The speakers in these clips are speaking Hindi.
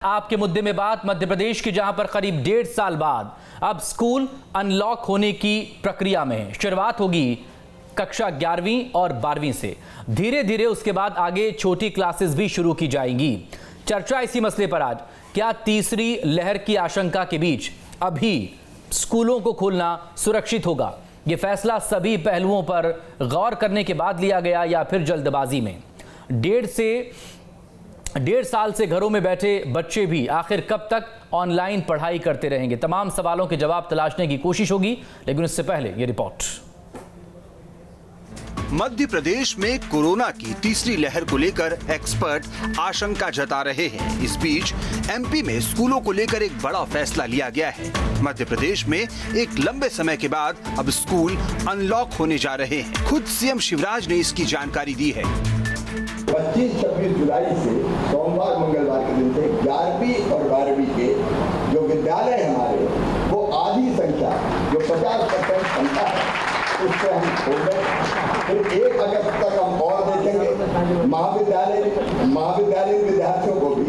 आपके मुद्दे में बात मध्य प्रदेश की, जहां पर करीब 1.5 साल बाद अब स्कूल अनलॉक होने की प्रक्रिया में है। शुरुआत होगी कक्षा 11वीं और 12वीं से, धीरे धीरे उसके बाद आगे छोटी क्लासेस भी शुरू की जाएंगी। चर्चा इसी मसले पर आज, क्या तीसरी लहर की आशंका के बीच अभी स्कूलों को खोलना सुरक्षित होगा? यह फैसला सभी पहलुओं पर गौर करने के बाद लिया गया या फिर जल्दबाजी में? 1.5 साल से घरों में बैठे बच्चे भी आखिर कब तक ऑनलाइन पढ़ाई करते रहेंगे? तमाम सवालों के जवाब तलाशने की कोशिश होगी, लेकिन उससे पहले ये रिपोर्ट। मध्य प्रदेश में कोरोना की तीसरी लहर को लेकर एक्सपर्ट आशंका जता रहे हैं। इस बीच एमपी में स्कूलों को लेकर एक बड़ा फैसला लिया गया है। मध्य प्रदेश में एक लंबे समय के बाद अब स्कूल अनलॉक होने जा रहे हैं। खुद सीएम शिवराज ने इसकी जानकारी दी है। 25-26 जुलाई से सोमवार मंगलवार के दिन से 11वीं और 12वीं के जो विद्यालय हमारे वो आधी संख्या जो 50% क्षमता है उससे हम खोल रहे हैं। फिर 1 अगस्त तक हम और देखेंगे। महाविद्यालय विद्यार्थियों को भी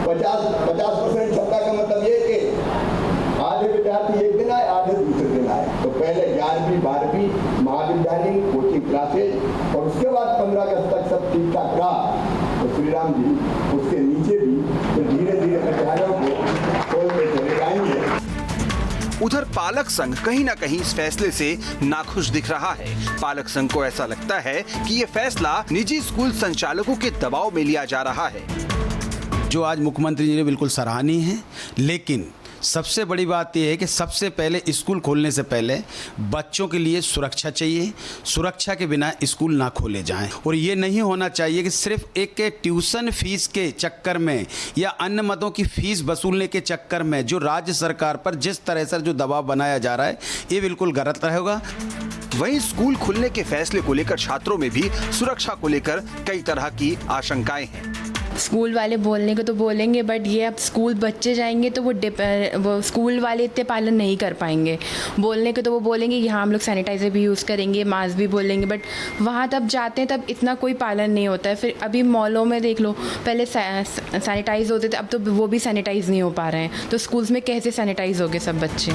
50% क्षमता का मतलब ये कि आधे विद्यार्थी एक दिन आए, आधे दूसरे दिन आए। तो पहले 11वीं 12वीं महाविद्यालय कोचिंग क्लासेज और उसके बाद 15 अगस्त तक सब ठीक ठाक रहा तो श्री राम जी उसके नीचे भी तो धीरे धीरे विद्यालयों को खोलते चले जाएंगे। उधर पालक संघ कहीं ना कहीं इस फैसले से नाखुश दिख रहा है। पालक संघ को ऐसा लगता है कि ये फैसला निजी स्कूल संचालकों के दबाव में लिया जा रहा है। जो आज मुख्यमंत्री जी ने बिल्कुल सराहनीय है, लेकिन सबसे बड़ी बात यह है कि सबसे पहले स्कूल खोलने से पहले बच्चों के लिए सुरक्षा चाहिए। सुरक्षा के बिना स्कूल ना खोले जाएं और ये नहीं होना चाहिए कि सिर्फ एक ट्यूशन फीस के चक्कर में या अन्य मदों की फीस वसूलने के चक्कर में जो राज्य सरकार पर जिस तरह से जो दबाव बनाया जा रहा है, ये बिल्कुल गलत रहेगा। वहीं स्कूल खुलने के फैसले को लेकर छात्रों में भी सुरक्षा को लेकर कई तरह की आशंकाएं हैं। स्कूल वाले बोलने को तो बोलेंगे, बट ये अब स्कूल बच्चे जाएंगे तो वो स्कूल वाले इतने पालन नहीं कर पाएंगे। बोलने को तो वो बोलेंगे कि हाँ हम लोग सैनिटाइज़र भी यूज़ करेंगे, मास्क भी बोलेंगे, बट वहाँ तब जाते हैं तब इतना कोई पालन नहीं होता है। फिर अभी मॉलों में देख लो, पहले सैनिटाइज होते थे, अब तो वो भी सैनिटाइज़ नहीं हो पा रहे हैं। तो स्कूल्स में कैसे सैनिटाइज हो गए सब बच्चे?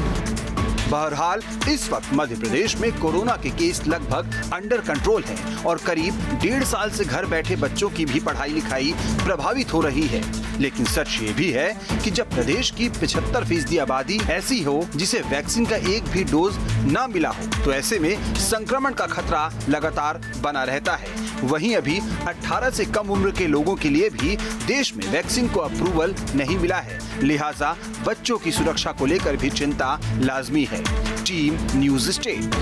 बहरहाल इस वक्त मध्य प्रदेश में कोरोना के केस लगभग अंडर कंट्रोल है और करीब 1.5 साल से घर बैठे बच्चों की भी पढ़ाई लिखाई प्रभावित हो रही है। लेकिन सच ये भी है कि जब प्रदेश की 75% आबादी ऐसी हो जिसे वैक्सीन का एक भी डोज न मिला हो, तो ऐसे में संक्रमण का खतरा लगातार बना रहता है। वहीं अभी 18 से कम उम्र के लोगों के लिए भी देश में वैक्सीन को अप्रूवल नहीं मिला है, लिहाजा बच्चों की सुरक्षा को लेकर भी चिंता लाजमी है। Team news state.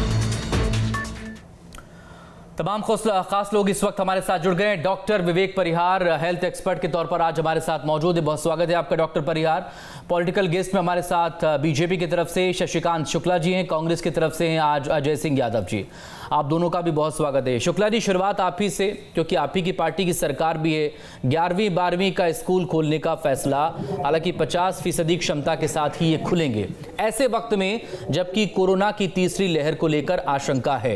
तमाम खास लोग इस वक्त हमारे साथ जुड़ गए हैं। डॉक्टर विवेक परिहार हेल्थ एक्सपर्ट के तौर पर आज हमारे साथ मौजूद है। बहुत स्वागत है आपका डॉक्टर परिहार। पॉलिटिकल गेस्ट में हमारे साथ बीजेपी की तरफ से शशिकांत शुक्ला जी हैं, कांग्रेस की तरफ से हैं आज अजय सिंह यादव जी। आप दोनों का भी बहुत स्वागत है। शुक्ला जी, शुरुआत आप ही से, क्योंकि आप ही की पार्टी की सरकार भी है। 11वीं 12वीं का स्कूल खोलने का फैसला, हालांकि 50% क्षमता के साथ ही ये खुलेंगे, ऐसे वक्त में जबकि कोरोना की तीसरी लहर को लेकर आशंका है,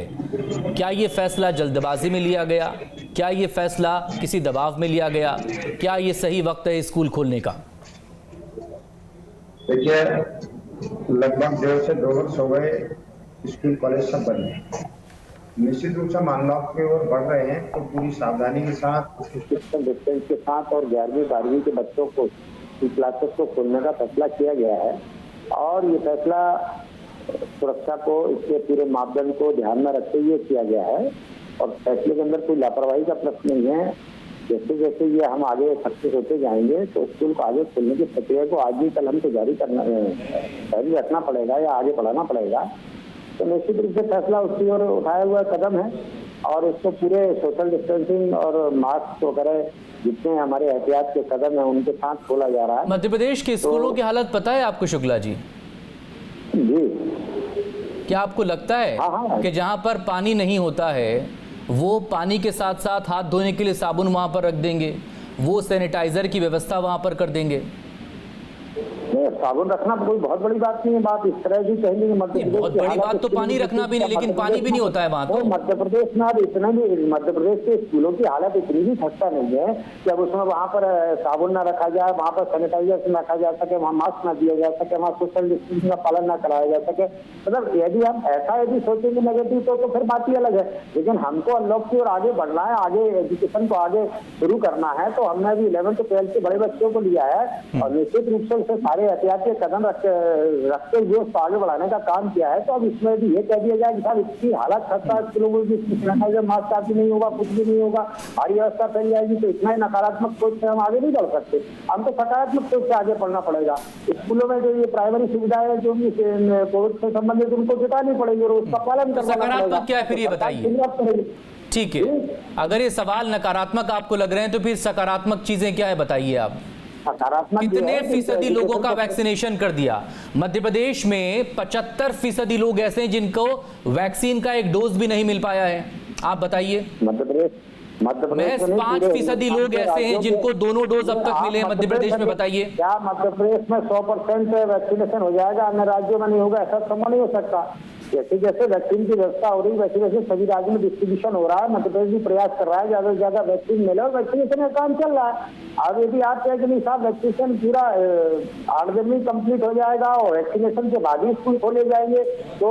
क्या ये फैसला जल्दबाजी में लिया गया? क्या ये फैसला किसी दबाव में लिया गया? क्या ये सही वक्त है स्कूल खोलने का? देखिए, लगभग 1.5 से 2 वर्ष हो गए स्कूल कॉलेज सब बंद है। निश्चित रूप से हम अनलॉक की ओर बढ़ रहे हैं, तो पूरी सावधानी के साथ, सोशल डिस्टेंस के साथ और 11वीं 12वीं के बच्चों को क्लासेस को खोलने का फैसला किया गया है। और ये फैसला सुरक्षा को, इसके पूरे मापदंड को ध्यान में रखते हुए किया गया है और फैसले के अंदर कोई लापरवाही का प्रश्न नहीं है। जैसे जैसे ये हम आगे सक्सेस होते जाएंगे तो स्कूल को आगे खोलने की प्रक्रिया को आज भी कल हमको जारी रखना पड़ेगा या आगे बढ़ाना पड़ेगा। तो निश्चित रूप से फैसला उसकी ओर उठाया हुआ कदम है और इसको पूरे सोशल डिस्टेंसिंग और मास्क वगैरह जितने हमारे एहतियात के कदम हैं उनके साथ खोला जा रहा है। मध्य प्रदेश के स्कूलों की हालत पता है आपको शुक्ला जी? जी, क्या आपको लगता है कि जहां पर पानी नहीं होता है वो पानी के साथ साथ हाथ धोने के लिए साबुन वहां पर रख देंगे, वो सैनिटाइजर की व्यवस्था वहां पर कर देंगे? नहीं, साबुन रखना तो कोई बहुत बड़ी बात नहीं है। बात इस तरह की कहेंगे मध्य प्रदेश बहुत बड़ी बात तो पानी रखना भी नहीं, लेकिन पानी भी नहीं होता है वहाँ तो। मध्य प्रदेश में अब इतना भी, मध्य प्रदेश के स्कूलों की हालत इतनी भी खस्ता नहीं है कि अब उसमें वहाँ पर साबुन ना रखा जाए, वहाँ पर सैनिटाइजर ना रखा जा सके, वहाँ मास्क ना दिया जा सके, वहाँ सोशल डिस्टेंसिंग का पालन ना कराया जा सके। मतलब यदि हम ऐसा यदि सोचेंगे नेगेटिव तो फिर बात ही अलग है। लेकिन हमको अनलॉक की ओर आगे बढ़ना है, आगे एजुकेशन को आगे शुरू करना है। तो हमने अभी 11th 12th के बड़े बच्चों को लिया है और निश्चित रूप से उसे सारे एहतियाती कदम रखते हुए उसको आगे बढ़ाने का काम किया है। तो अब इसमें भी ये कह दिया जाए कि साहब इसकी हालत खस्ता है, लोगों की सैनिटाइजर मास्क काफी नहीं होगा, कुछ भी नहीं होगा, भारी व्यवस्था फैल जाएगी, तो इतना ही नकारात्मक सोच से हम आगे नहीं बढ़ सकते। हमको सकारात्मक सोच से आगे बढ़ना पड़ेगा। स्कूलों में जो ये प्राइमरी सुविधाएं जो भी कोविड से संबंधित उनको जुटानी पड़ेगी और उसका पालन करना पड़ेगा। सकारात्मक क्या है फिर ये बताइए। ठीक है, अगर ये सवाल नकारात्मक आपको लग रहे हैं तो फिर सकारात्मक चीजें क्या है बताइए आप। कितने फीसदी लोगों का वैक्सीनेशन कर दिया? मध्य प्रदेश में 75% लोग ऐसे हैं जिनको वैक्सीन का एक डोज भी नहीं मिल पाया है। आप बताइए। मध्य प्रदेश महज 5% लोग ऐसे हैं जिनको दोनों डोज अब तक मिले हैं मध्य प्रदेश में। बताइए क्या मध्य प्रदेश में 100% वैक्सीनेशन हो जाएगा, अन्य राज्यों में नहीं होगा? ऐसा संभव नहीं हो सकता। जैसे जैसे वैक्सीन की व्यवस्था हो रही वैसे वैसे सभी राज्यों में डिस्ट्रीब्यूशन हो रहा है। मध्य प्रदेश भी प्रयास कर रहा है ज्यादा से ज्यादा वैक्सीन मिले और वैक्सीनेशन का काम चल रहा है। अब यदि आप कहें कि नहीं साहब वैक्सीनेशन पूरा 8 दिन में कंप्लीट हो जाएगा और वैक्सीनेशन के बाद ही स्कूल खोले जाएंगे, तो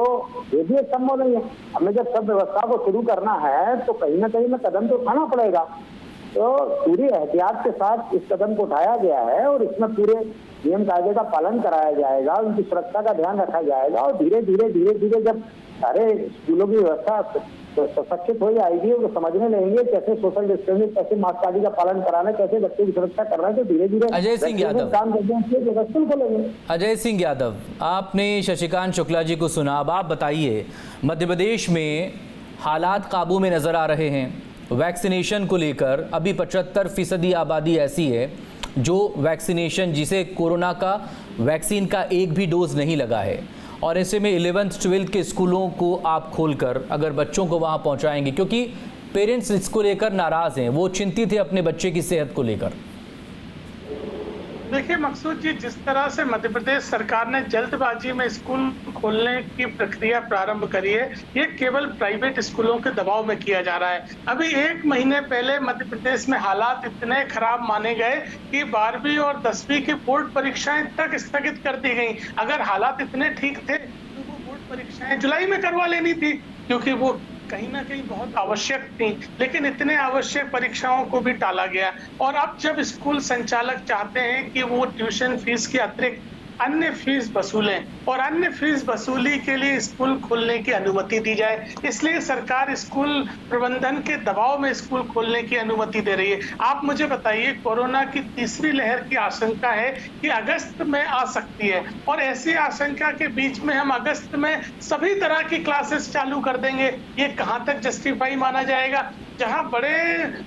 ये भी संभव नहीं है। हमें जब सब व्यवस्था को शुरू करना है तो कहीं ना कहीं में कदम तो उठाना पड़ेगा। तो पूरी एहतियात के साथ इस कदम को उठाया गया है और इसमें पूरे नियम कायदे का पालन कराया जाएगा, उनकी सुरक्षा का ध्यान रखा जाएगा और धीरे धीरे जब सारे स्कूलों की व्यवस्था सशक्त हो जाएगी और समझने लगेंगे कैसे सोशल डिस्टेंसिंग, कैसे मास्क आदि का पालन कराना, कैसे बच्चों की सुरक्षा करना है, तो धीरे धीरे अजय सिंह यादव काम करते। अजय सिंह यादव, आपने शशिकांत शुक्ला जी को सुना। अब आप बताइए, मध्य प्रदेश में हालात काबू में नजर आ रहे हैं। वैक्सीनेशन को लेकर अभी 75% आबादी ऐसी है जो वैक्सीनेशन, जिसे कोरोना का वैक्सीन का एक भी डोज नहीं लगा है, और ऐसे में 11th 12th के स्कूलों को आप खोलकर अगर बच्चों को वहां पहुंचाएंगे, क्योंकि पेरेंट्स इसको लेकर नाराज हैं, वो चिंतित है अपने बच्चे की सेहत को लेकर। देखिए मकसूद जी, जिस तरह से मध्य प्रदेश सरकार ने जल्दबाजी में स्कूल खोलने की प्रक्रिया प्रारंभ करी है, ये केवल प्राइवेट स्कूलों के दबाव में किया जा रहा है। अभी 1 महीने पहले मध्य प्रदेश में हालात इतने खराब माने गए कि 12वीं और 10वीं की बोर्ड परीक्षाएं तक स्थगित कर दी गई। अगर हालात इतने ठीक थे तो वो बोर्ड परीक्षाएं जुलाई में करवा लेनी थी, क्योंकि वो कहीं ना कहीं बहुत आवश्यक थी। लेकिन इतने आवश्यक परीक्षाओं को भी टाला गया। और अब जब स्कूल संचालक चाहते हैं कि वो ट्यूशन फीस के अतिरिक्त अन्य फीस वसूलें और अन्य फीस वसूली के लिए स्कूल खोलने की अनुमति दी जाए, इसलिए सरकार स्कूल प्रबंधन के दबाव में स्कूल खोलने की अनुमति दे रही है। आप मुझे बताइए, कोरोना की तीसरी लहर की आशंका है कि अगस्त में आ सकती है, और ऐसी आशंका के बीच में हम अगस्त में सभी तरह की क्लासेस चालू कर देंगे। ये कहाँ तक जस्टिफाई माना जाएगा? जहां बड़े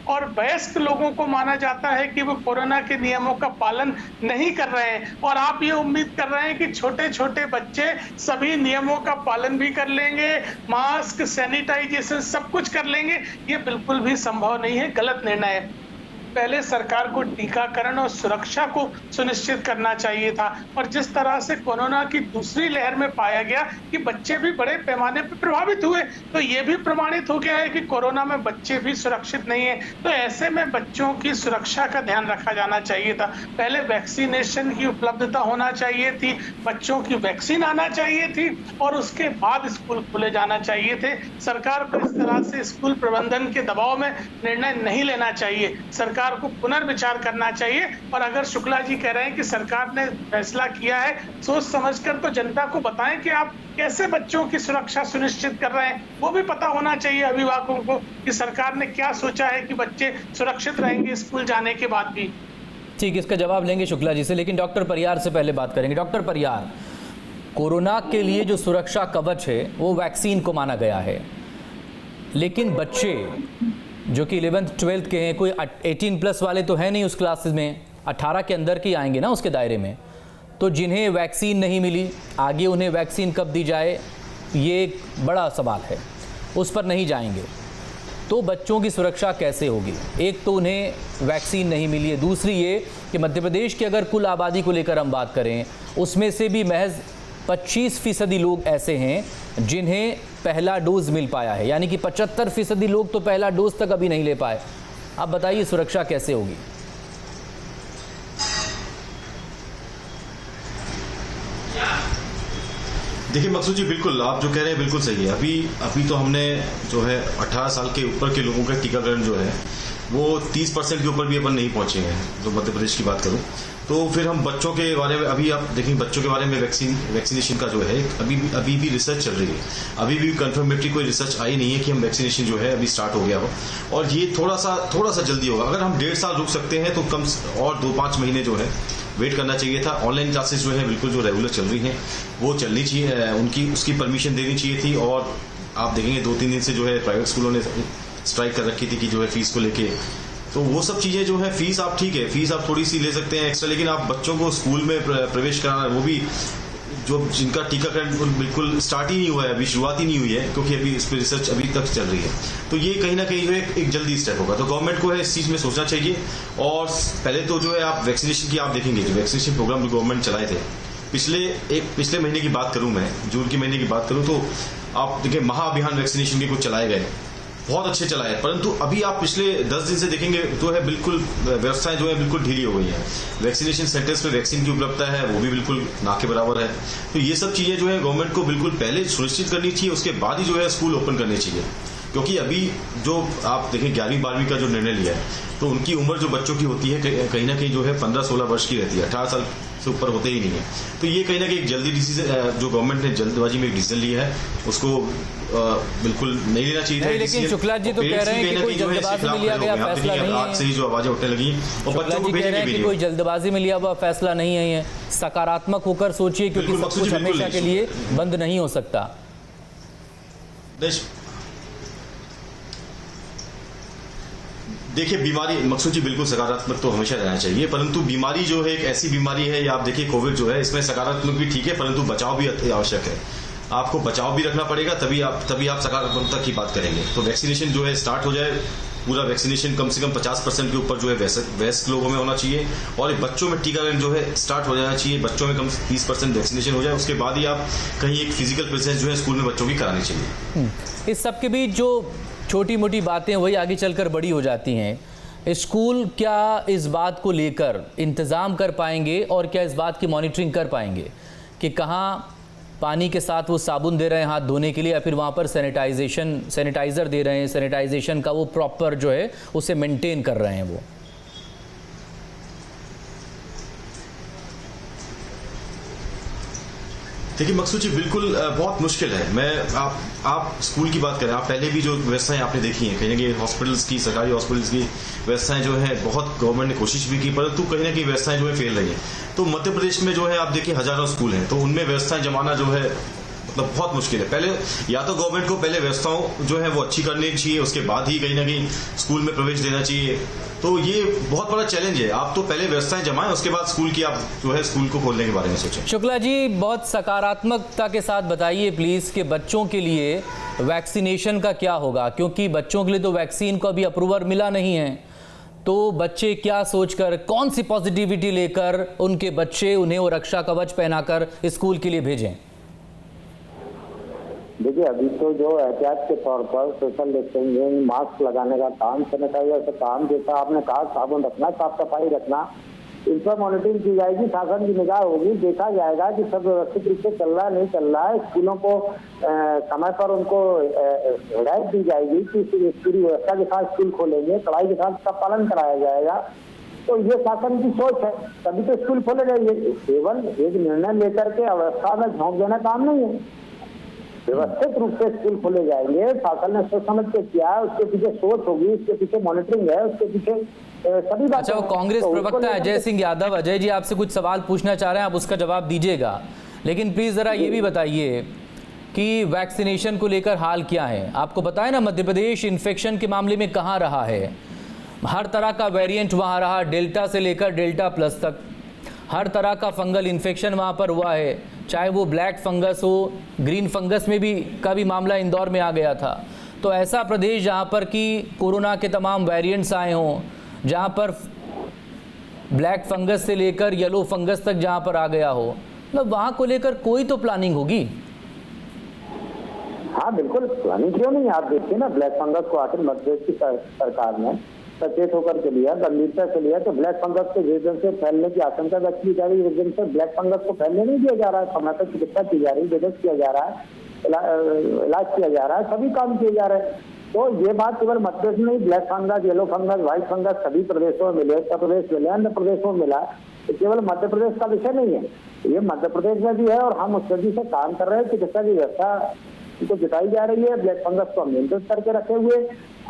और वयस्क लोगों को माना जाता है कि वो कोरोना के नियमों का पालन नहीं कर रहे हैं, और आप ये उम्मीद कर रहे हैं कि छोटे छोटे बच्चे सभी नियमों का पालन भी कर लेंगे, मास्क, सैनिटाइजेशन सब कुछ कर लेंगे। ये बिल्कुल भी संभव नहीं है, गलत निर्णय है। पहले सरकार को टीकाकरण और सुरक्षा को सुनिश्चित करना चाहिए था। और जिस तरह से कोरोना की दूसरी लहर में पाया गया कि बच्चे भी बड़े पैमाने पर प्रभावित हुए, तो ये भी प्रमाणित हो गया है कि कोरोना में बच्चे भी सुरक्षित नहीं है। तो ऐसे में बच्चों की सुरक्षा का ध्यान रखा जाना चाहिए था। पहले वैक्सीनेशन की उपलब्धता होना चाहिए थी, बच्चों की वैक्सीन आना चाहिए थी, और उसके बाद स्कूल खोले जाना चाहिए थे। सरकार को इस तरह से स्कूल प्रबंधन के दबाव में निर्णय नहीं लेना चाहिए। सरकार को पुनर्विचार करना चाहिए। और अगर शुक्ला जी कह रहे हैं कि सरकार ने फैसला किया है, सोच समझकर तो जनता को बताएं कि आप कैसे बच्चों की सुरक्षा सुनिश्चित कर रहे हैं। वो भी पता होना चाहिए अभिभावकों को कि सरकार ने क्या सोचा है कि बच्चे सुरक्षित रहेंगे स्कूल जाने के बाद भी। ठीक, इसका जवाब लेंगे शुक्ला जी से, लेकिन डॉक्टर परिहार से पहले बात करेंगे। डॉक्टर परिहार, कोरोना के लिए जो सुरक्षा कवच है वो वैक्सीन को माना गया है, लेकिन बच्चे जो कि 11th 12th के हैं, कोई 18+ वाले तो है नहीं उस क्लासेस में, 18 के अंदर के आएंगे ना उसके दायरे में, तो जिन्हें वैक्सीन नहीं मिली, आगे उन्हें वैक्सीन कब दी जाए, ये एक बड़ा सवाल है, उस पर नहीं जाएंगे। तो बच्चों की सुरक्षा कैसे होगी? एक तो उन्हें वैक्सीन नहीं मिली है, दूसरी ये कि मध्य प्रदेश की अगर कुल आबादी को लेकर हम बात करें, उसमें से भी महज 25% लोग ऐसे हैं जिन्हें पहला डोज मिल पाया है, यानी कि 75% लोग तो पहला डोज तक अभी नहीं ले पाए। आप बताइए सुरक्षा कैसे होगी? देखिए मकसूद जी, बिल्कुल आप जो कह रहे हैं बिल्कुल सही है। अभी तो हमने जो है 18 साल के ऊपर के लोगों का टीकाकरण जो है वो 30% के ऊपर भी अपन नहीं पहुंचे हैं, तो मध्य प्रदेश की बात करूं तो फिर हम बच्चों के बारे में, अभी आप देखें बच्चों के बारे में वैक्सीनेशन का जो है अभी भी रिसर्च चल रही है। अभी भी कंफर्मेटरी कोई रिसर्च आई नहीं है कि हम वैक्सीनेशन जो है अभी स्टार्ट हो गया हो, और ये थोड़ा सा जल्दी होगा। अगर हम 1.5 साल रुक सकते हैं तो कम और 2-5 महीने जो है वेट करना चाहिए था। ऑनलाइन क्लासेस जो है बिल्कुल जो रेगुलर चल रही हैं वो चलनी चाहिए, उसकी परमिशन देनी चाहिए थी। और आप देखेंगे 2-3 दिन से जो है प्राइवेट स्कूलों ने स्ट्राइक कर रखी थी कि जो है फीस को लेके, तो वो सब चीजें जो है फीस आप ठीक है, फीस आप थोड़ी सी ले सकते हैं एक्स्ट्रा, लेकिन आप बच्चों को स्कूल में प्रवेश कराना, वो भी जो जिनका टीकाकरण बिल्कुल स्टार्ट ही नहीं हुआ है, अभी शुरुआत ही नहीं हुई है, क्योंकि अभी इस पर रिसर्च अभी तक चल रही है। तो ये कहीं ना कहीं जो है एक जल्दी स्टेप होगा, तो गवर्नमेंट को है इस चीज में सोचना चाहिए। और पहले तो जो है आप वैक्सीनेशन की आप देखेंगे, जो वैक्सीनेशन प्रोग्राम जो गवर्नमेंट चलाए थे पिछले महीने की बात करूं, मैं जून के महीने की बात करूं, तो आप देखिए महाअभियान वैक्सीनेशन के कुछ चलाए गए, बहुत अच्छे चलाए, परंतु अभी आप पिछले 10 दिन से देखेंगे जो है बिल्कुल व्यवस्थाएं जो है बिल्कुल ढीली हो गई है। वैक्सीनेशन सेंटर्स पे वैक्सीन की उपलब्धता है वो भी बिल्कुल ना के बराबर है। तो ये सब चीजें जो है गवर्नमेंट को बिल्कुल पहले सुनिश्चित करनी चाहिए, उसके बाद ही जो है स्कूल ओपन करने चाहिए। क्योंकि अभी जो आप देखें 11वीं-12वीं का जो निर्णय लिया है, तो उनकी उम्र जो बच्चों की होती है कहीं ना कहीं जो है 15-16 वर्ष की रहती है, 18 साल से ऊपर होते ही नहीं है। तो ये कहीं ना कहीं एक जल्दी डिसीजन जो गवर्नमेंट ने जल्दबाजी में एक डिसीजन लिया है, उसको बिल्कुल नहीं लेना चाहिए था। लेकिन शुक्ला जी तो कह रहे हैं कि कोई जल्दबाजी में लिया गया फैसला नहीं है। आज से ही जो आवाजें उठने लगी और बच्चों को भेजने भी नहीं, कोई जल्दबाजी में लिया हुआ फैसला नहीं है, ये सकारात्मक होकर सोचिए, क्योंकि सब कुछ हमेशा के लिए बंद नहीं हो सकता। देखिए बीमारी मकसूद जी बिल्कुल सकारात्मक तो हमेशा रहना चाहिए, परंतु बीमारी जो है एक ऐसी बीमारी है, या आप देखिए कोविड जो है इसमें सकारात्मक भी ठीक है, परंतु बचाव भी आवश्यक है। आपको बचाव भी रखना पड़ेगा, तभी आप सकारात्मकता की बात करेंगे। तो वैक्सीनेशन जो है स्टार्ट हो जाए, पूरा वैक्सीनेशन कम से कम 50% के ऊपर जो है वयस्क लोगों में होना चाहिए, और बच्चों में टीकाकरण जो है स्टार्ट हो जाना चाहिए। बच्चों में कम 30% वैक्सीनेशन हो जाए, उसके बाद ही आप कहीं एक फिजिकल प्रेजेंस जो है स्कूल में बच्चों की करानी चाहिए। इस सब के बीच जो छोटी मोटी बातें वही आगे चलकर बड़ी हो जाती हैं। स्कूल क्या इस बात को लेकर इंतज़ाम कर पाएंगे, और क्या इस बात की मॉनिटरिंग कर पाएंगे कि कहाँ पानी के साथ वो साबुन दे रहे हैं हाथ धोने के लिए, या फिर वहाँ पर सैनिटाइज़र दे रहे हैं, सैनिटाइजेशन का वो प्रॉपर जो है उसे मेंटेन कर रहे हैं वो? देखिए मकसूद जी बिल्कुल बहुत मुश्किल है। मैं आप स्कूल की बात करें, आप पहले भी जो व्यवस्थाएं आपने देखी हैं, कहीं ना कहीं हॉस्पिटल्स की, सरकारी हॉस्पिटल्स की व्यवस्थाएं जो है बहुत गवर्नमेंट ने कोशिश भी की, परंतु कहीं ना कहीं व्यवस्थाएं जो है फेल रही है। तो मध्य प्रदेश में जो है आप देखिए हजारों स्कूल हैं, तो उनमें व्यवस्थाएं जमाना जो है मतलब बहुत मुश्किल है। पहले या तो गवर्नमेंट को पहले व्यवस्थाओं जो है वो अच्छी करनी चाहिए, उसके बाद ही कहीं ना कहीं स्कूल में प्रवेश देना चाहिए। तो ये बहुत बड़ा चैलेंज है। आप तो पहले व्यवस्थाएं जमाएं, उसके बाद स्कूल की आप जो है स्कूल को खोलने के बारे में सोचें। शुक्ला जी बहुत सकारात्मकता के साथ बताइए प्लीज कि बच्चों के लिए वैक्सीनेशन का क्या होगा, क्योंकि बच्चों के लिए तो वैक्सीन को अभी अप्रूवल मिला नहीं है। तो बच्चे क्या सोचकर, कौन सी पॉजिटिविटी लेकर उनके बच्चे उन्हें वो रक्षा कवच पहनाकर स्कूल के लिए भेजें? देखिए अभी तो जो एहतियात के तौर पर सोशल डिस्टेंसिंग, मास्क लगाने का काम, सैनिटाइजर का काम, जैसा आपने कहा साबुन रखना, साफ सफाई रखना, इन पर मॉनिटरिंग की जाएगी, शासन की निगाह होगी, देखा जाएगा कि सब व्यवस्थित रूप से चल रहा है नहीं चल रहा है। स्कूलों को समय पर उनको हिदायत दी जाएगी कि पूरी व्यवस्था के साथ स्कूल खोलेंगे, कड़ाई के साथ उसका पालन कराया जाएगा। तो ये शासन की सोच है, तभी तो स्कूल खोले जाएंगे। केवल एक निर्णय लेकर के अवस्था में झोंक देना काम नहीं है, व्यवस्थित रूप से स्कूल खोले जाएंगे। शासन ने सोच समझ के किया है, उसके पीछे सोच होगी, उसके पीछे मॉनिटरिंग है, उसके पीछे सभी बातें। अच्छा, वो कांग्रेस प्रवक्ता अजय सिंह यादव, अजय जी आपसे कुछ सवाल पूछना चाह रहे हैं, आप उसका जवाब दीजिएगा, लेकिन प्लीज जरा ये भी बताइए कि वैक्सीनेशन को लेकर हाल क्या है। आपको पता है ना मध्य प्रदेश इन्फेक्शन के मामले में कहाँ रहा है, हर तरह का वेरिएंट वहाँ रहा, डेल्टा से लेकर डेल्टा प्लस तक हर तरह का फंगल इन्फेक्शन वहाँ पर हुआ है, चाहे वो ब्लैक फंगस हो, ग्रीन फंगस में भी का भी मामला इंदौर में आ गया था। तो ऐसा प्रदेश जहां पर कि कोरोना के तमाम वेरिएंट्स आए हों, जहां पर ब्लैक फंगस से लेकर येलो फंगस तक जहां पर आ गया हो, मतलब वहां को लेकर कोई तो प्लानिंग होगी। हाँ बिल्कुल, प्लानिंग क्यों नहीं। आप देखिए ना, ब्लैक फंगस को आखिर मध्य प्रदेश की सरकार ने सचेत होकर के लिया, गंभीरता से लिया, तो ब्लैक फंगस के रीजन से फैलने की आशंका व्यक्त की जा रही है। रीजन से ब्लैक फंगस को फैलने नहीं दिया जा रहा है, समय पर चिकित्सा की जा रही है, विदेश किया जा रहा है, इलाज किया जा रहा है, सभी काम किए जा रहे हैं। तो ये बात केवल मध्य प्रदेश में नहीं, black fungus, yellow fungus, white fungus सभी प्रदेशों में मिले, उत्तर प्रदेश मिले, अन्य प्रदेशों में मिला। तो केवल मध्य प्रदेश का विषय नहीं है, ये मध्य प्रदेश में भी है और हम उस वजह से काम कर रहे हैं। चिकित्सा की व्यवस्था को जुटाई जा रही है, ब्लैक फंगस को नियंत्रित करके रखे हुए।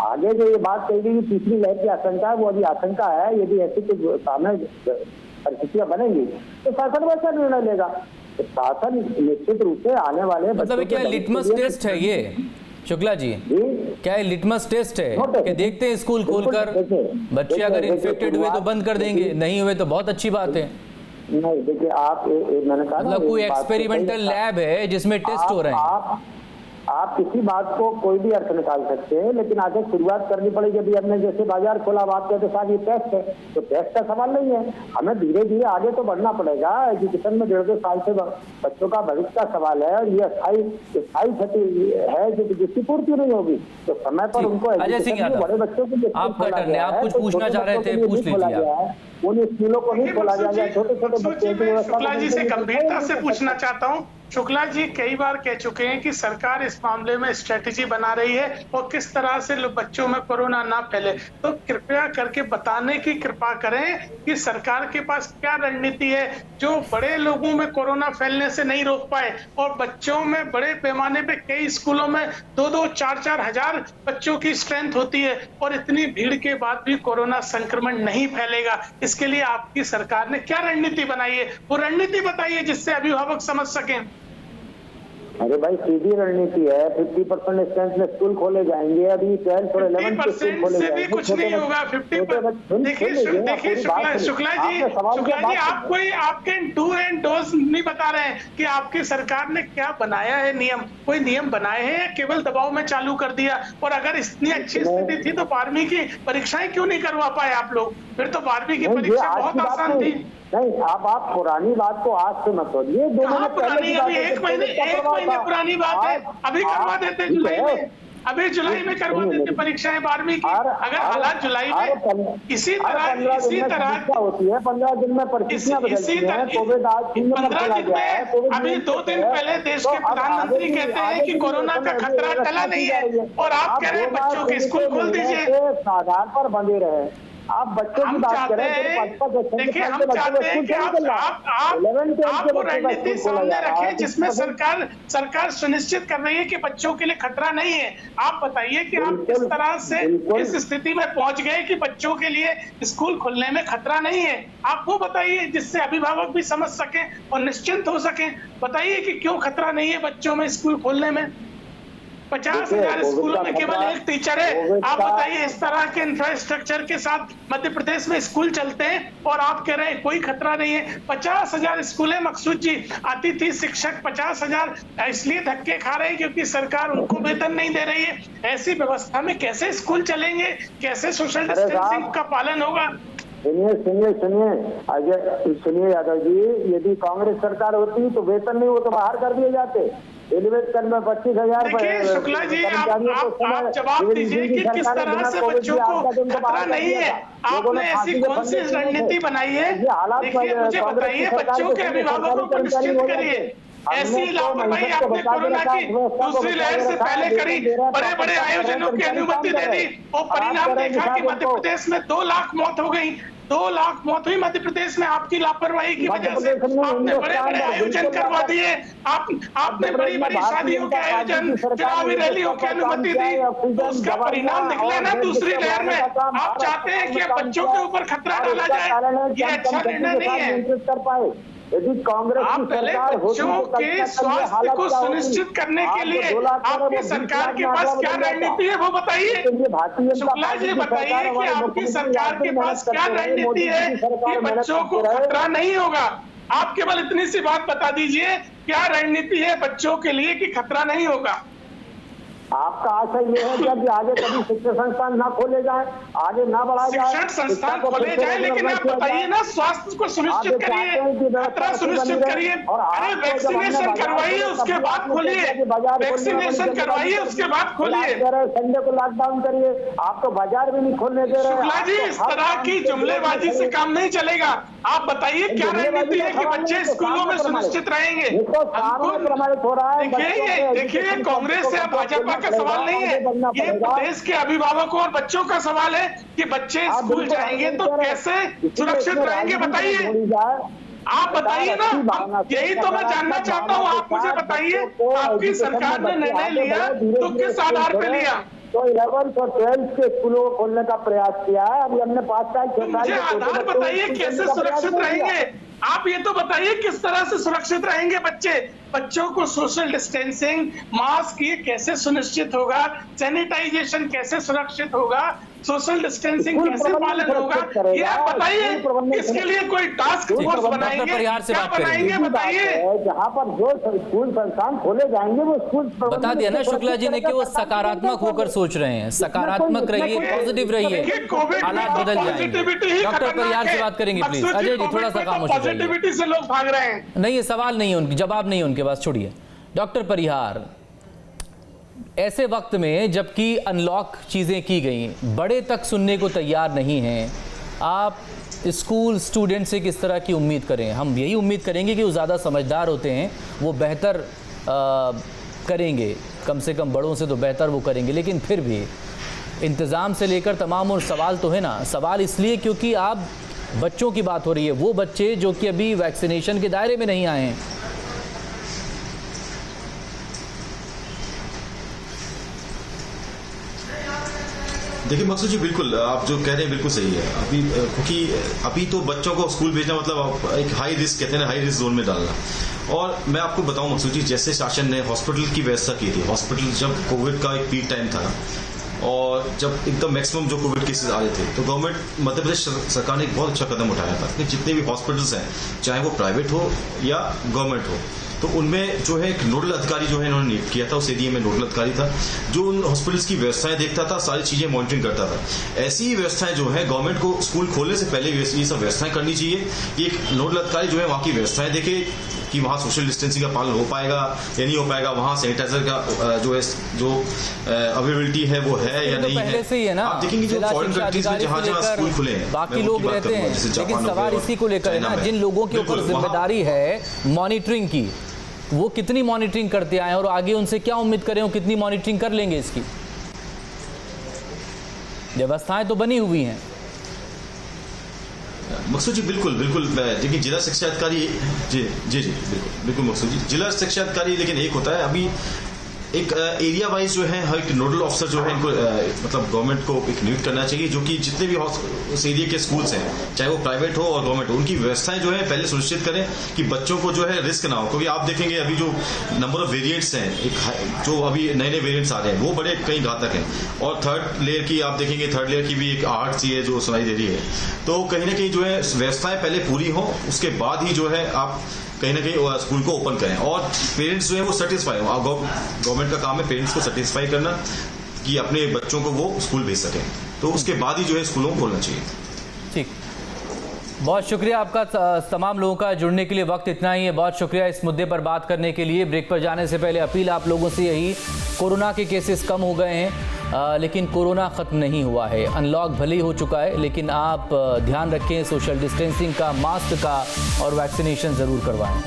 आगे जो ये बात कही गई तीसरी लहर की आशंका है, वो अभी आशंका है। यदि ऐसी कुछ सामने परिस्थितियां बनेंगी तो शासन वैसा निर्णय लेगा। तो शासन निश्चित रूप से आने वाले मतलब क्या लिटमस टेस्ट है ये शुक्ला जी? क्या ये लिटमस टेस्ट है कि देखते हैं स्कूल खोलकर बच्चे अगर इन्फेक्टेड हुए तो बंद कर देंगे, नहीं हुए तो बहुत अच्छी बात है। नहीं देखिए, आप मैंने कहा मतलब कोई एक्सपेरिमेंटल लैब है जिसमें टेस्ट हो रहे हैं। आप किसी बात को कोई भी अर्थ निकाल सकते हैं, लेकिन आगे शुरुआत करनी पड़ेगी। अभी हमने जैसे बाजार खोला, बात कहते साहब ये टेस्ट है, तो टेस्ट का सवाल नहीं है। हमें धीरे धीरे आगे तो बढ़ना पड़ेगा। एजुकेशन में 1.5 साल से बच्चों का भविष्य का सवाल है और ये स्थायी क्षति है जिसकी पूर्ति नहीं होगी। तो समय पर उनको बड़े बच्चों को आप कुछ पूछना चाह रहे थे, पूछ लीजिए। उन स्कूलों को नहीं खोला जाएगा, छोटे छोटे बच्चों की व्यवस्था। शुक्ला जी से गंभीरता से पूछना चाहता हूँ, शुक्ला जी कई बार कह चुके हैं कि सरकार इस मामले में स्ट्रेटेजी बना रही है और किस तरह से बच्चों में कोरोना ना फैले, तो कृपया करके बताने की कृपा करें कि सरकार के पास क्या रणनीति है जो बड़े लोगों में कोरोना फैलने से नहीं रोक पाए और बच्चों में बड़े पैमाने पे कई स्कूलों में 2-2, 4-4 हजार बच्चों की स्ट्रेंथ होती है और इतनी भीड़ के बाद भी कोरोना संक्रमण नहीं फैलेगा। इसके लिए आपकी सरकार ने क्या रणनीति बनाई है, वो रणनीति बताइए जिससे अभिभावक समझ सकें। अरे भाई सीधी रणनीति है, 50% स्ट्रेंथ में स्कूल खोले जाएंगे। अभी 12th और 11th के स्कूल खोले जाएंगे। कुछ नहीं होगा 50%। देखिए शुक्ला जी आप आपके डू एंड डोज नहीं बता रहे हैं कि आपकी सरकार ने क्या बनाया है नियम, कोई नियम बनाए हैं या केवल दबाव में चालू कर दिया। और अगर इतनी अच्छी स्थिति थी तो 12वीं की परीक्षाएं क्यों नहीं करवा पाए आप लोग? फिर तो 12वीं की परीक्षा बहुत आसान थी। नहीं, अब आप पुरानी बात को आज से मत करिए। 2 महीने पुरानी, अभी एक महीने पुरानी बात है, अभी करवा देते जुलाई में, अभी जुलाई में करवा देते परीक्षाएं 12वीं की। अगर हालात जुलाई में इसी तरह होती है, 15 दिन में परिस्थितियां बदलती हैं। कोविड आज 15 दिन में, अभी 2 दिन पहले देश के प्रधानमंत्री कहते हैं कि कोरोना का खतरा टला नहीं है और आप कह रहे हैं बच्चों के स्कूल खोल दीजिए। आधार पर बंधे रहे, आप बच्चों की बात करें। देखिए हम चाहते हैं कि आप वो रणनीति सामने रखें जिसमें सरकार सुनिश्चित कर रही है कि बच्चों के लिए खतरा नहीं है। आप बताइए कि आप किस तरह से इस स्थिति में पहुंच गए कि बच्चों के लिए स्कूल खुलने में खतरा नहीं है। आप वो बताइए जिससे अभिभावक भी समझ सके और निश्चिंत हो सके। बताइए कि क्यों खतरा नहीं है बच्चों में स्कूल खोलने में। 50,000 स्कूलों में केवल एक टीचर है। आप बताइए इस तरह के इंफ्रास्ट्रक्चर के साथ मध्य प्रदेश में स्कूल चलते हैं और आप कह रहे हैं कोई खतरा नहीं है। 50,000 स्कूलें मकसूद जी अतिथि शिक्षक 50,000 इसलिए धक्के खा रहे हैं क्योंकि सरकार उनको वेतन नहीं दे रही है। ऐसी व्यवस्था में कैसे स्कूल चलेंगे, कैसे सोशल डिस्टेंसिंग का पालन होगा? सुनिए यादव जी, यदि कांग्रेस सरकार होती तो वेतन नहीं हो तो बाहर कर दिए जाते। एलिवेटर में 25,000। शुक्ला जी आप जवाब दीजिए कि किस तरह से बच्चों को खतरा नहीं है। आपने ऐसी कौन सी रणनीति बनाई है? देखिए मुझे बताइए, बच्चों के अभिभावकों को निश्चित करिए। ऐसी लापरवाही आपने कोरोना की दूसरी लहर से पहले करी, बड़े बड़े आयोजनों की अनुमति दे दी और परिणाम देखा कि मध्य प्रदेश में 2 लाख मौत हो गई। 2 लाख मौत हुई मध्य प्रदेश में आपकी लापरवाही की वजह से। आपने बड़े बड़े आयोजन करवा दिए, आपने बड़ी बड़ी शादियों के आयोजन, चुनावी रैलियों की अनुमति दी, तो उसका परिणाम निकले ना दूसरी लहर में। आप चाहते हैं कि बच्चों के ऊपर खतरा डाला जाए, ये अच्छा निर्णय नहीं है। यदि कांग्रेस आप पहले बच्चों के स्वास्थ्य को सुनिश्चित करने के लिए आपकी सरकार के पास क्या रणनीति है वो बताइए। शुक्ला जी बताइए कि आपकी सरकार के पास क्या रणनीति है कि बच्चों को खतरा नहीं होगा। आप केवल इतनी सी बात बता दीजिए, क्या रणनीति है बच्चों के लिए कि खतरा नहीं होगा? आपका आशय ये है क्या कि आगे कभी शिक्षण संस्थान ना खोले जाए, आगे ना बढ़ाया जाए, शिक्षण संस्थान खोले जाए, लेकिन आप बताइए ना, स्वास्थ्य को सुनिश्चित करिए, खतरा सुनिश्चित करिए। अरे वैक्सीनेशन करवाइए, उसके बाद खोलिए, वैक्सीनेशन करवाइए, उसके बाद खोलिए। संडे को लॉकडाउन करिए, आप तो बाजार भी नहीं खोलने दे रहे। शुक्ला जी, इस तरह की जुमलेबाजी से काम नहीं चलेगा। आप बताइए क्या रणनीति है कि बच्चे स्कूलों में सुनिश्चित रहेंगे? प्रमाणित हो रहा है। देखिए, कांग्रेस या भाजपा का सवाल नहीं है, ये प्रदेश के अभिभावकों और बच्चों का सवाल है कि बच्चे स्कूल जाएंगे तो कैसे सुरक्षित रहेंगे, बताइए। आप बताइए ना, यही तो मैं जानना चाहता हूँ। आप मुझे बताइए, आपकी सरकार ने निर्णय लिया तो किस आधार पर लिया? तो 11th और 12th के स्कूलों को खोलने का प्रयास किया है। अभी हमने 5 साल मुझे आधार बताइए, कैसे सुरक्षित रहेंगे? आप ये तो बताइए किस तरह से सुरक्षित रहेंगे बच्चे? बच्चों को सोशल डिस्टेंसिंग, मास्क ये कैसे सुनिश्चित होगा? सैनिटाइजेशन कैसे सुरक्षित होगा? सोशल डिस्टेंसिंग कैसे पालन होगा? ये आप बताइए। इसके लिए कोई टास्क फोर्स बनाएंगे, क्या बनाएंगे बताइए। जहाँ पर जो स्कूल संस्थान खोले जाएंगे वो स्कूल बता दिया ना शुक्ला जी ने कि वो सकारात्मक होकर सोच रहे हैं। सकारात्मक रहिए, पॉजिटिव रहिए, हालात बदल जाएंगे। डॉक्टर परिहार से बात करेंगे प्लीज। अजय जी थोड़ा सा खामोश हो जाइए। पॉजिटिविटी से लोग भाग रहे हैं। नहीं, ये सवाल नहीं है, उनकी जवाब नहीं है उनके पास, छोड़िए। डॉक्टर परिहार, ऐसे वक्त में जबकि अनलॉक चीज़ें की गई, बड़े तक सुनने को तैयार नहीं हैं, आप स्कूल स्टूडेंट से किस तरह की उम्मीद करें? हम यही उम्मीद करेंगे कि वो ज़्यादा समझदार होते हैं, वो बेहतर करेंगे, कम से कम बड़ों से तो बेहतर वो करेंगे। लेकिन फिर भी इंतज़ाम से लेकर तमाम और सवाल तो है ना। सवाल इसलिए क्योंकि आप बच्चों की बात हो रही है, वो बच्चे जो कि अभी वैक्सीनेशन के दायरे में नहीं आए हैं। देखिए मकसूद जी, बिल्कुल आप जो कह रहे हैं बिल्कुल सही है। अभी क्योंकि अभी तो बच्चों को स्कूल भेजना मतलब एक हाई रिस्क, कहते हैं हाई रिस्क जोन में डालना। और मैं आपको बताऊं मकसूद जी, जैसे शासन ने हॉस्पिटल की व्यवस्था की थी, हॉस्पिटल जब कोविड का एक पीक टाइम था और जब एकदम मैक्सिमम जो कोविड केसेस आ रहे थे, तो गवर्नमेंट मध्य प्रदेश सरकार ने एक बहुत अच्छा कदम उठाया था कि जितने भी हॉस्पिटल्स हैं, चाहे वो प्राइवेट हो या गवर्नमेंट हो, तो उनमें जो है एक नोडल अधिकारी जो है इन्होंने नियुक्त किया था। उस एरिया में नोडल अधिकारी था जो उन हॉस्पिटल्स की व्यवस्थाएं देखता था, सारी चीजें मॉनिटरिंग करता था। ऐसी ही व्यवस्थाएं जो है गवर्नमेंट को स्कूल खोलने से पहले ये सब व्यवस्थाएं करनी चाहिए कि एक नोडल अधिकारी जो है वहां की व्यवस्थाएं देखे कि वहां सोशल डिस्टेंसिंग का पालन हो पाएगा या नहीं हो पाएगा, वहां सैनिटाइजर का जो अवेलेबिलिटी है वो है या नहीं है। से ही है ना, आप देखेंगे जो फॉरेन कंट्रीज में जहां स्कूल खुले हैं, बाकी लोग रहते हैं, लेकिन सवाल इसी को लेकर है ना, जिन लोगों के ऊपर जिम्मेदारी है मॉनिटरिंग की, वो कितनी मॉनिटरिंग करते आए और आगे उनसे क्या उम्मीद करें, वो कितनी मॉनिटरिंग कर लेंगे? इसकी व्यवस्थाएं तो बनी हुई हैं। मकसूद जी बिल्कुल बिल्कुल, देखिए जिला शिक्षा अधिकारी जी बिल्कुल मकसूद जी, जिला शिक्षा अधिकारी लेकिन एक होता है, अभी एक एरिया वाइज जो है हर एक नोडल ऑफिसर जो है इनको मतलब गवर्नमेंट को एक नियुक्त करना चाहिए, जो कि जितने भी उस एरिया के स्कूल्स हैं, चाहे वो प्राइवेट हो और गवर्नमेंट हो, उनकी व्यवस्थाएं जो है पहले सुनिश्चित करें कि बच्चों को जो है रिस्क ना हो। क्योंकि आप देखेंगे अभी जो नंबर ऑफ वेरिएंट्स हैं, जो अभी नए नए वेरिएंट्स आ रहे हैं, वो बड़े कई घातक हैं। और थर्ड लेयर की आप देखेंगे, थर्ड लेयर की भी एक आहट सी है जो सुनाई दे रही है। तो कहीं ना कहीं जो है व्यवस्थाएं पहले पूरी हो, उसके बाद ही जो है आप कहीं ना कहीं स्कूल को ओपन करें और पेरेंट्स जो है वो सेटिस्फाई हो। गवर्नमेंट का काम है पेरेंट्स को सेटिस्फाई करना कि अपने बच्चों को वो स्कूल भेज सकें, तो उसके बाद ही जो है स्कूलों को खोलना चाहिए। ठीक, बहुत शुक्रिया आपका तमाम लोगों का जुड़ने के लिए। वक्त इतना ही है, बहुत शुक्रिया इस मुद्दे पर बात करने के लिए। ब्रेक पर जाने से पहले अपील आप लोगों से यही, कोरोना के केसेस कम हो गए हैं लेकिन कोरोना ख़त्म नहीं हुआ है। अनलॉक भले ही हो चुका है, लेकिन आप ध्यान रखें सोशल डिस्टेंसिंग का, मास्क का, और वैक्सीनेशन ज़रूर करवाएं।